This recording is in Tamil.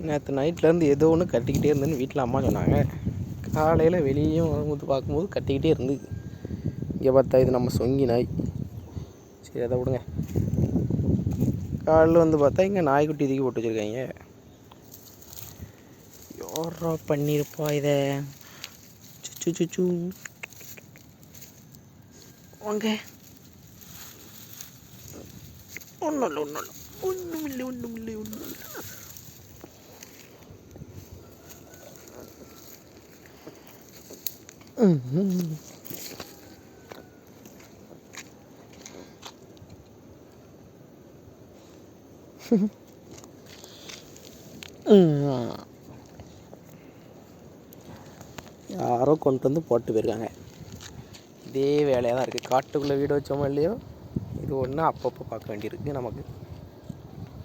நேற்று நைட்லேருந்து ஏதோ ஒன்று கட்டிக்கிட்டே இருந்தேன்னு வீட்டில் அம்மா சொன்னாங்க. காலையில் வெளியும் வந்து பார்க்கும்போது கட்டிக்கிட்டே இருந்து. இங்கே பார்த்தா இது நம்ம சொங்கி நாய். சரி அதை விடுங்க. காலையில் வந்து பார்த்தா இங்கே நாய்க்குட்டி தூக்கி போட்டு வச்சுருக்காங்க. யாரா பண்ணியிருப்பா இதை? சுச்சு வாங்க. ஒன்றும் இல்லை. யாரோ கொண்டு வந்து போட்டு போயிருக்காங்க. இதே வேலையாக தான் இருக்குது. காட்டுக்குள்ளே வீடு வச்சோமோ இல்லையோ, இது ஒன்று அப்பப்போ பார்க்க வேண்டியிருக்கு நமக்கு.